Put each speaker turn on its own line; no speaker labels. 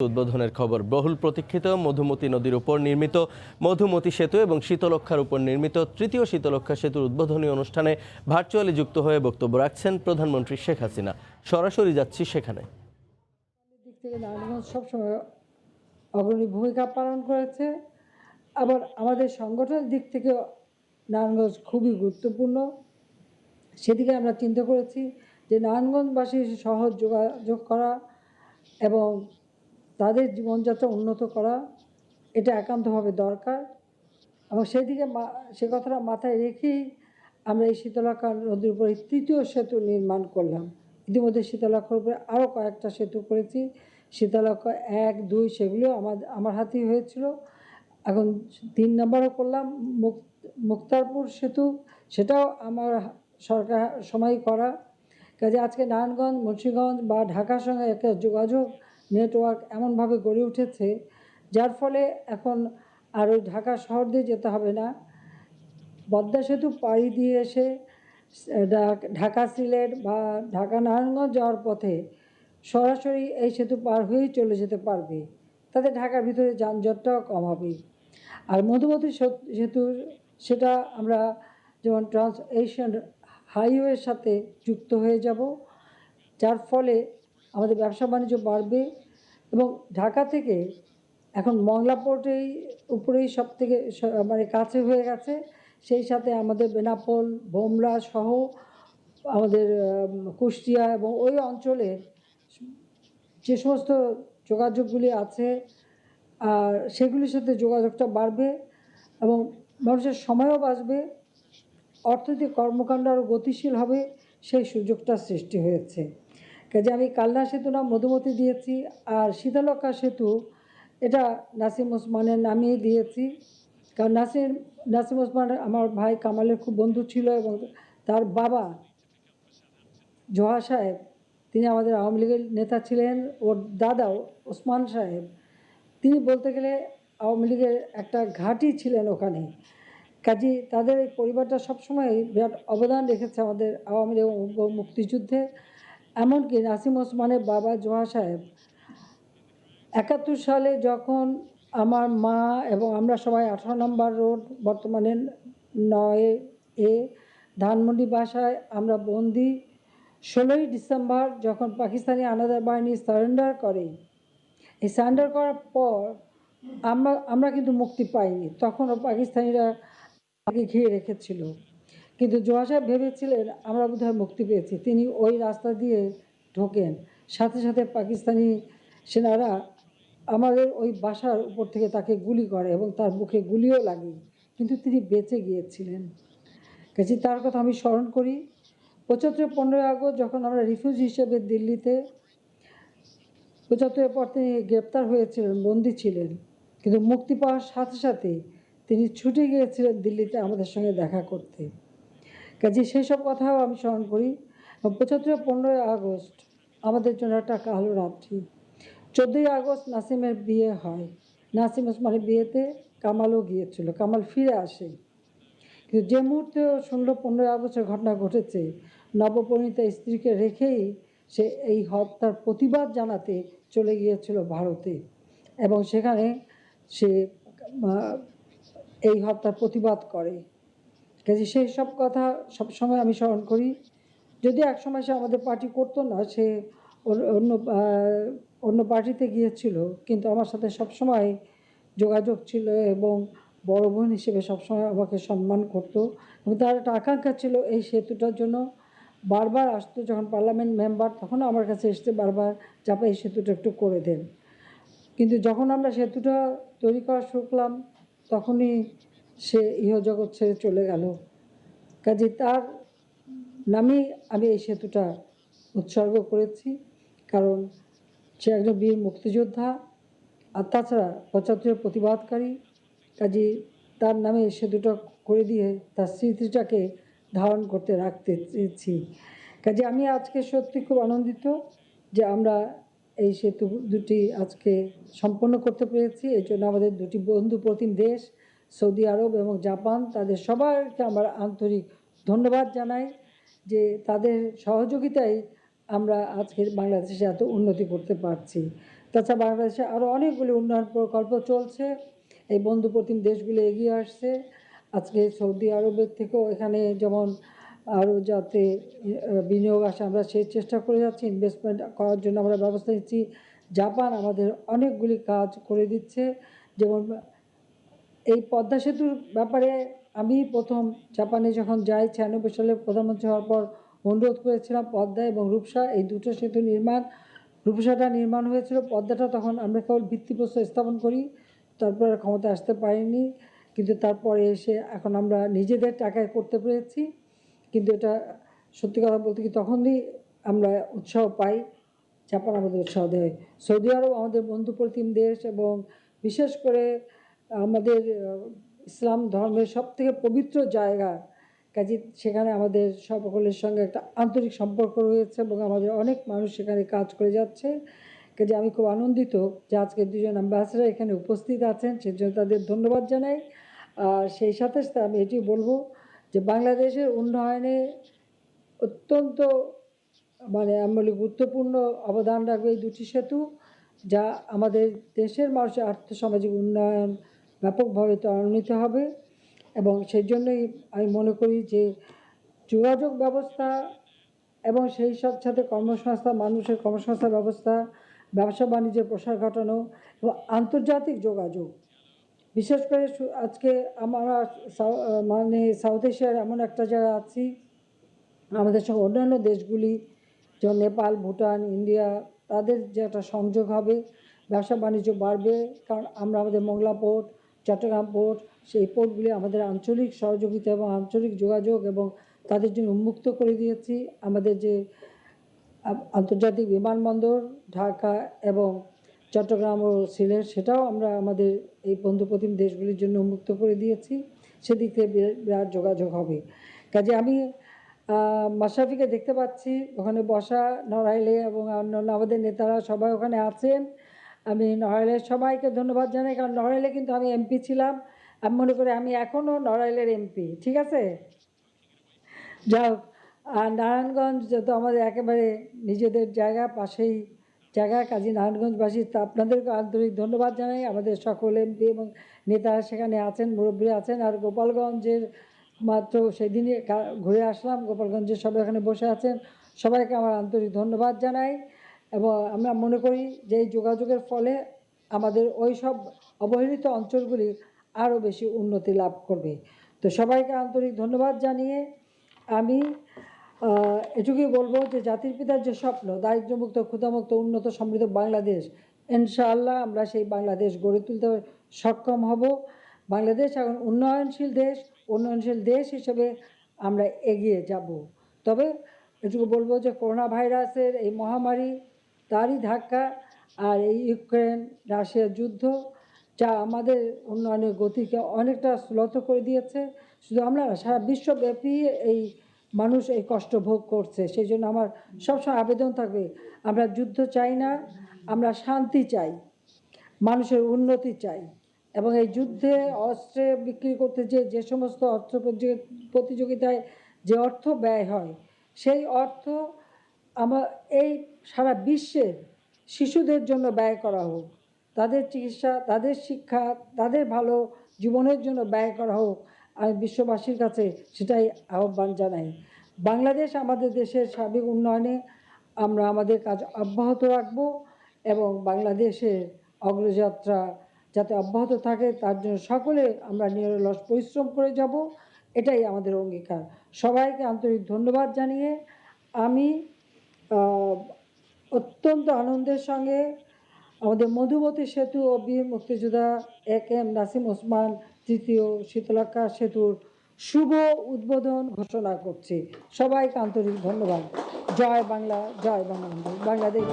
উদ্বোধনের খবর। বহুল প্রতীক্ষিত মধুমতি নদীর উপর নির্মিত মধুমতি সেতু এবং শীতলক্ষার উপর নির্মিত তৃতীয় শীতলক্ষা সেতুর উদ্বোধনী অনুষ্ঠানে ভার্চুয়ালি যুক্ত হয়ে বক্তব্য রাখছেন প্রধানমন্ত্রী শেখ হাসিনা। সরাসরি যাচ্ছি সেখানে।
দিক থেকে নারায়ণগঞ্জ সবসময় অগ্রণী ভূমিকা পালন করেছে, আবার আমাদের সংগঠনের দিক থেকে নারায়ণগঞ্জ খুবই গুরুত্বপূর্ণ। সেদিকে আমরা চিন্তা করেছি যে নারায়ণগঞ্জবাসীর সহজ যোগাযোগ করা এবং তাদের জীবনযাত্রা উন্নত করা এটা একান্তভাবে দরকার, এবং সেদিকে সে কথাটা মাথায় রেখেই আমরা এই শীতলক্ষা নদীর উপরে তৃতীয় সেতু নির্মাণ করলাম। ইতিমধ্যে শীতলক্ষার উপরে আরও কয়েকটা সেতু করেছি। শীতলক্ষা 1, 2 সেগুলো আমার হাতেই হয়েছিল। এখন 3 নম্বরও করলাম, মুক্তারপুর সেতু, সেটাও আমার সরকার সময় করা। কাজে আজকে নারায়ণগঞ্জ, মুন্সিগঞ্জ বা ঢাকার সঙ্গে একটা যোগাযোগ নেটওয়ার্ক এমনভাবে গড়ে উঠেছে, যার ফলে এখন আর ওই ঢাকা শহর দিয়ে যেতে হবে না। পদ্মা সেতু পাড়ি দিয়ে এসে ঢাকা সিলেট বা ঢাকা নারায়ণগঞ্জ যাওয়ার পথে সরাসরি এই সেতু পার হয়েই চলে যেতে পারবে, তাতে ঢাকার ভিতরে যানজটটাও কম হবে। আর মধুমতি সেতু সেটা আমরা যেমন ট্রান্স এশিয়ান হাইওয়ের সাথে যুক্ত হয়ে যাব, যার ফলে আমাদের ব্যবসা বাণিজ্য বাড়বে। এবং ঢাকা থেকে এখন মংলা পোর্টেই উপরেই সব থেকে মানে কাছে হয়ে গেছে। সেই সাথে আমাদের বেনাপোল, ভোমরা সহ আমাদের কুষ্টিয়া এবং ওই অঞ্চলে যে সমস্ত যোগাযোগগুলি আছে আর সেগুলির সাথে যোগাযোগটা বাড়বে এবং মানুষের সময়ও বাঁচবে, অর্থনৈতিক কর্মকাণ্ড আরও গতিশীল হবে, সেই সুযোগটা সৃষ্টি হয়েছে। কাজে আমি কালনা সেতু নাম মধুমতি দিয়েছি, আর শীতলক্ষা সেতু এটা নাসিম ওসমানের নামিয়ে দিয়েছি। কারণ নাসিম ওসমান আমার ভাই কামালের খুব বন্ধু ছিল, এবং তার বাবা জোহা সাহেব, তিনি আমাদের আওয়ামী লীগের নেতা ছিলেন। ওর দাদাও ওসমান সাহেব, তিনি বলতে গেলে আওয়ামী লীগের একটা ঘাঁটি ছিলেন ওখানে। কাজী তাদের এই পরিবারটা সবসময় বিরাট অবদান রেখেছে আমাদের আওয়ামী লীগ মুক্তিযুদ্ধে। এমনকি নাসিম ওসমানের বাবা জোহা সাহেব 71 সালে যখন আমার মা এবং আমরা সবাই 18 নম্বর রোড, বর্তমানে 9A ধানমন্ডি বাসায় আমরা বন্দি, 16ই ডিসেম্বর যখন পাকিস্তানি আনাদার বাহিনী সারেন্ডার করে, এই সারেন্ডার করার পর আমরা কিন্তু মুক্তি পাইনি, তখনও পাকিস্তানিরা আমাকে ঘিরে রেখেছিল। কিন্তু জোহা সাহেব ভেবেছিলেন আমরা বোধহয় মুক্তি পেয়েছি। তিনি ওই রাস্তা দিয়ে ঢোকেন, সাথে সাথে পাকিস্তানি সেনারা আমাদের ওই বাসার উপর থেকে তাকে গুলি করে এবং তার বুকে গুলিও লাগে, কিন্তু তিনি বেঁচে গিয়েছিলেন। কাজে তার কথা আমি স্মরণ করি। 75 15 আগস্ট যখন আমরা রিফিউজি হিসেবে দিল্লিতে, 75-এর পর তিনি গ্রেপ্তার হয়েছিলেন, বন্দী ছিলেন, কিন্তু মুক্তি পাওয়ার সাথে সাথে তিনি ছুটে গিয়েছিলেন দিল্লিতে আমাদের সঙ্গে দেখা করতে। কাজে সেই সব কথাও আমি স্মরণ করি। 75 15 আগস্ট আমাদের জন্য একটা কালো রাত্রি। 14ই আগস্ট নাসিমের বিয়ে হয়। নাসিম ওসমানের বিয়েতে কামালও গিয়েছিল, কামাল ফিরে আসে। কিন্তু যে মুহূর্তে শুনল 15 আগস্টের ঘটনা ঘটেছে, নবপরিণীতা স্ত্রীকে রেখেই সে এই হত্যার প্রতিবাদ জানাতে চলে গিয়েছিল ভারতে, এবং সেখানে সে এই হত্যার প্রতিবাদ করে। কাজে সেই সব কথা সবসময় আমি স্মরণ করি। যদি এক সময় সে আমাদের পার্টি করতো না, সে অন্য পার্টিতে গিয়েছিল, কিন্তু আমার সাথে সবসময় যোগাযোগ ছিল এবং বড় বোন হিসেবে সবসময় আমাকে সম্মান করতো। এবং তার একটা আকাঙ্ক্ষা ছিল এই সেতুটার জন্য। বারবার আসতো যখন পার্লামেন্ট মেম্বার, তখনও আমার কাছে এসে বারবার চাপা এই সেতুটা একটু করে দেন। কিন্তু যখন আমরা সেতুটা তৈরি করা শুরু করলাম, তখনই সে ইহজগৎ ছেড়ে চলে গেল। কাজে তার নামেই আমি এই সেতুটা উৎসর্গ করেছি, কারণ সে একজন বীর মুক্তিযোদ্ধা, আর তাছাড়া 75 প্রতিবাদকারী। কাজে তার নামে এই সেতুটা করে দিয়ে তার স্মৃতিটাকে ধারণ করতে রাখতে চেয়েছি। কাজে আমি আজকে সত্যি খুব আনন্দিত যে আমরা এই সেতু দুটি আজকে সম্পন্ন করতে পেরেছি। এই জন্য আমাদের দুটি বন্ধু প্রতিম দেশ সৌদি আরব এবং জাপান, তাদের সবাইকে আমার আন্তরিক ধন্যবাদ জানাই যে তাদের সহযোগিতায় আমরা আজকে বাংলাদেশে এত উন্নতি করতে পারছি। তাছাড়া বাংলাদেশে আরও অনেকগুলি উন্নয়ন প্রকল্প চলছে। এই বন্ধুপ্রতিম দেশগুলো এগিয়ে আসছে। আজকে সৌদি আরবের থেকেও এখানে যেমন আরও যাতে বিনিয়োগ আসে আমরা সেই চেষ্টা করে যাচ্ছি, ইনভেস্টমেন্ট করার জন্য আমরা ব্যবস্থা নিচ্ছি। জাপান আমাদের অনেকগুলি কাজ করে দিচ্ছে, যেমন এই পদ্মা সেতুর ব্যাপারে আমি প্রথম জাপানে যখন যাই 96 সালে প্রধানমন্ত্রী হওয়ার পর অনুরোধ করেছিলাম পদ্মা এবং রূপসা এই দুটো সেতু নির্মাণ। রূপসাটা নির্মাণ হয়েছিল, পদ্মাটা তখন আমরা কেবল ভিত্তিপ্রস্তর স্থাপন করি, তারপরে ক্ষমতা আসতে পারিনি, কিন্তু তারপরে এসে এখন আমরা নিজেদের টাকায় করতে পেরেছি। কিন্তু এটা সত্যি কথা বলতে কি তখনই আমরা উৎসাহ পাই, জাপান আমাদের উৎসাহ দেয়। সৌদি আরব আমাদের বন্ধুপ্রতিম দেশ এবং বিশেষ করে আমাদের ইসলাম ধর্মের সবথেকে পবিত্র জায়গা, কাজে সেখানে আমাদের সকলের সঙ্গে একটা আন্তরিক সম্পর্ক রয়েছে এবং আমাদের অনেক মানুষ সেখানে কাজ করে যাচ্ছে। কাজে আমি খুব আনন্দিত যে আজকে দুজন অ্যাম্বাসেডার এখানে উপস্থিত আছেন, সেজন্য তাদের ধন্যবাদ জানাই। আর সেই সাথে সাথে আমি এটি বলবো যে বাংলাদেশের উন্নয়নে অত্যন্ত আমি গুরুত্বপূর্ণ অবদান রাখবে এই দুটি সেতু, যা আমাদের দেশের মানুষের আর্থসামাজিক উন্নয়ন ব্যাপকভাবে ত্বরান্বিত হবে। এবং সেই জন্যই আমি মনে করি যে যোগাযোগ ব্যবস্থা এবং সেই সাথে কর্মসংস্থান, মানুষের কর্মসংস্থান ব্যবস্থা, ব্যবসা বাণিজ্যের প্রসার ঘটানো এবং আন্তর্জাতিক যোগাযোগ, বিশেষ করে আজকে আমরা সাউথ এশিয়ার এমন একটা জায়গায় আছি, আমাদের সঙ্গে অন্যান্য দেশগুলি যেমন নেপাল, ভুটান, ইন্ডিয়া, তাদের যে একটা সংযোগ হবে, ব্যবসা বাণিজ্য বাড়বে। কারণ আমরা আমাদের মোংলা পোর্ট, চট্টগ্রাম পোর্ট, সেই পোর্টগুলি আমাদের আঞ্চলিক সহযোগিতা এবং আঞ্চলিক যোগাযোগ এবং তাদের জন্য উন্মুক্ত করে দিয়েছি। আমাদের যে আন্তর্জাতিক বিমানবন্দর ঢাকা এবং চট্টগ্রাম ও সিলেট, সেটাও আমরা আমাদের এই বন্ধুপ্রতিম দেশগুলির জন্য উন্মুক্ত করে দিয়েছি। সেদিক থেকে বিরাট যোগাযোগ হবে। কাজে আমি মাশরাফিকে দেখতে পাচ্ছি ওখানে বসা, নড়াইলে এবং অন্যান্য আমাদের নেতারা সবাই ওখানে আছেন। আমি নড়াইলের সবাইকে ধন্যবাদ জানাই, কারণ নড়াইলে কিন্তু আমি এমপি ছিলাম। আমি মনে করি আমি এখনও নড়াইলের এমপি, ঠিক আছে। যাই হোক, আর নারায়ণগঞ্জ যেহেতু আমাদের একেবারে নিজেদের জায়গা, পাশেই জায়গা, কাজী নারায়ণগঞ্জবাসী, তা আপনাদেরকে আন্তরিক ধন্যবাদ জানাই। আমাদের সকল এমপি এবং নেতারা সেখানে আছেন, মুরব্বী আছেন। আর গোপালগঞ্জের মাত্র সেদিনই ঘুরে আসলাম, গোপালগঞ্জের সবাই এখানে বসে আছেন, সবাইকে আমার আন্তরিক ধন্যবাদ জানাই। এবং আমরা মনে করি যে এই যোগাযোগের ফলে আমাদের ওই সব অবহেলিত অঞ্চলগুলি আরও বেশি উন্নতি লাভ করবে। তো সবাইকে আন্তরিক ধন্যবাদ জানিয়ে আমি এটুকুই বলবো যে জাতির পিতার যে স্বপ্ন, দারিদ্র্যমুক্ত, ক্ষুধামুক্ত, উন্নত, সমৃদ্ধ বাংলাদেশ, ইনশাআল্লাহ আমরা সেই বাংলাদেশ গড়ে তুলতে সক্ষম হব। বাংলাদেশ এখন উন্নয়নশীল দেশ হিসেবে আমরা এগিয়ে যাব। তবে এটুকু বলবো যে করোনা ভাইরাসের এই মহামারী, তারই ধাক্কা, আর এই ইউক্রেন রাশিয়ার যুদ্ধ, যা আমাদের উন্নয়নের গতিকে অনেকটা শ্লথ করে দিয়েছে। শুধু আমরা না, সারা বিশ্বব্যাপী এই মানুষ এই কষ্ট ভোগ করছে। সেই জন্য আমার সবসময় আবেদন থাকবে, আমরা যুদ্ধ চাই না, আমরা শান্তি চাই, মানুষের উন্নতি চাই। এবং এই যুদ্ধে অস্ত্রে বিক্রি করতে যে সমস্ত অর্থ প্রতিযোগিতায় যে অর্থ ব্যয় হয়, সেই অর্থ এই সারা বিশ্বের শিশুদের জন্য ব্যয় করা হোক, তাদের চিকিৎসা, তাদের শিক্ষা, তাদের ভালো জীবনের জন্য ব্যয় করা হোক। আমি বিশ্ববাসীর কাছে সেটাই আহ্বান জানাই। বাংলাদেশ আমাদের দেশের সার্বিক উন্নয়নে আমরা আমাদের কাজ অব্যাহত রাখব এবং বাংলাদেশের অগ্রযাত্রা যাতে অব্যাহত থাকে তার জন্য সকলে আমরা নিরলস পরিশ্রম করে যাব, এটাই আমাদের অঙ্গীকার। সবাইকে আন্তরিক ধন্যবাদ জানিয়ে আমি অত্যন্ত আনন্দের সঙ্গে আমাদের মধুমতি সেতু ও বীর মুক্তিযোদ্ধা এ.কে.এম. নাসিম ওসমান তৃতীয় শীতলক্ষ্যা সেতুর শুভ উদ্বোধন ঘোষণা করছি। সবাইকে আন্তরিক ধন্যবাদ। জয় বাংলা, জয় বঙ্গবন্ধু, বাংলাদেশ।